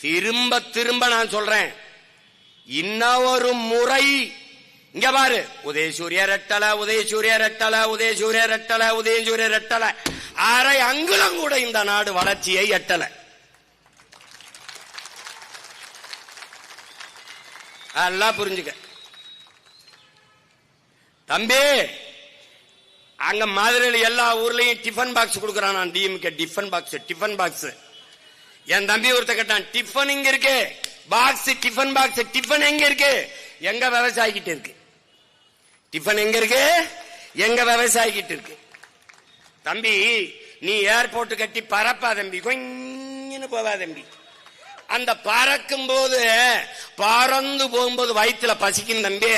திரும்ப திரும்ப நான் சொல்றேன், இன்னொரு முறை இங்க பாரு, உதயசூரிய ரெட்டல, உதயசூரிய ரெட்டல, உதயசூரிய ரெட்டல, உதயசூரிய ரெட்டல, அரை அங்குலம் கூட இந்த நாடு வளர்ச்சியை எட்டல. எல்லாம் புரிஞ்சுக்க தம்பி. அங்க மதுரையில் எல்லா ஊர்லயும் டிஃபன் பாக்ஸ் கொடுக்கறான். DMK tiffin box, tiffin box. என் தம்பி ஒருத்த கேட்டான், டிஃபன் இங்க இருக்கு, பாக்ஸ் டிஃபன் பாக்ஸ், டிஃபன் எங்க இருக்கு? எங்க விவசாயிக்கிட்ட இருக்கு. டிஃபன் எங்க இருக்கு? எங்க விவசாயிக்கிட்ட இருக்கு. தம்பி நீ ஏர்போர்ட் கட்டி பறப்பா தம்பி, கொஞ்சம் போவா தம்பி. அந்த பறக்கும் போது, பறந்து போகும்போது வயிற்றுல பசிக்கும் தம்பி.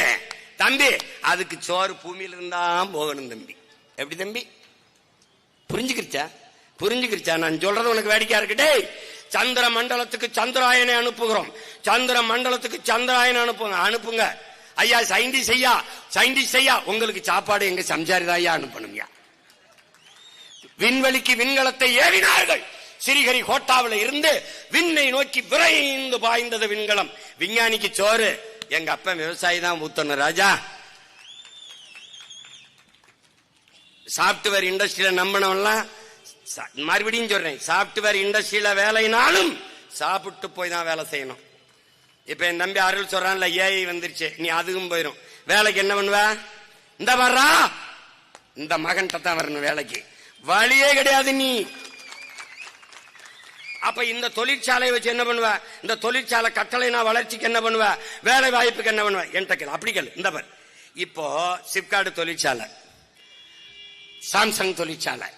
தம்பி அதுக்கு சோறு பூமியில இருந்தா போகணும் தம்பி. எப்படி தம்பி? புரிஞ்சுக்கிருச்சா? புரிஞ்சுக்கிருச்சா? நான் சொல்றது உனக்கு வேடிக்கையா இருக்கட்டே. சந்திர மண்டலத்துக்கு சந்திராயனை அனுப்புகிறோம், சந்திர மண்டலத்துக்கு சந்திராயனை அனுப்புங்க ஐயா. சயின்டிஸ்ட் ஐயா, உங்களுக்கு சாப்பாடு எங்க சம்சாரிதான் ஐயா அனுப்பணும்யா. விண்வெளிக்கு விண்கலத்தை ஏறினார்கள். ஸ்ரீஹரி கோட்டாவில் இருந்து விண்ணை நோக்கி விரைந்து பாய்ந்தது விண்கலம். விஞ்ஞானிக்கு சோறு எங்க அப்ப விவசாயி தான் ஊத்தணும் ராஜா. சாப்ட்வேர் இண்டஸ்ட்ரியில நம்பினவெல்லாம், மறுபடியும் சொல்றேன், சாப்ட்வேர் இண்டஸ்ட்ரியில வேலைனாலும் சாப்பிட்டு போய் தான் வேலை செய்யணும். இப்ப என் தம்பி அருள் சொல்றான்ல, ஏஐ வந்துருச்சு, நீ அதுக்கும் போயிடும். வேலைக்கு என்ன பண்ணுவ? இந்த வர்றா, இந்த மகன்கிட்ட தான் வரணும் வேலைக்கு, வழியே கிடையாது நீ. அப்ப இந்த தொழிற்சாலையை வச்சு என்ன பண்ணுவ? இந்த தொழிற்சாலை கட்டளைனா வளர்ச்சிக்கு என்ன பண்ணுவ? வேலை வாய்ப்புக்கு என்ன பண்ணுவ? என்கிட்ட அப்படி கேளு. இந்த பார், இப்போ சிப்காட் தொழிற்சாலை, சாம்சங் தொழிற்சாலை,